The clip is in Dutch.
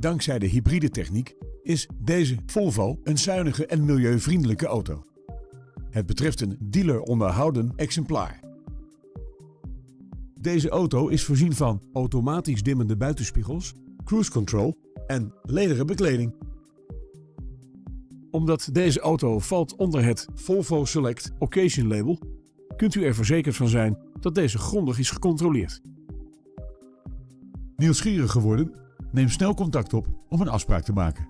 Dankzij de hybride techniek is deze Volvo een zuinige en milieuvriendelijke auto. Het betreft een dealer onderhouden exemplaar. Deze auto is voorzien van automatisch dimmende buitenspiegels, cruise control en lederen bekleding. Omdat deze auto valt onder het Volvo Select Occasion label, kunt u er verzekerd van zijn dat deze grondig is gecontroleerd. Nieuwsgierig geworden? Neem snel contact op om een afspraak te maken.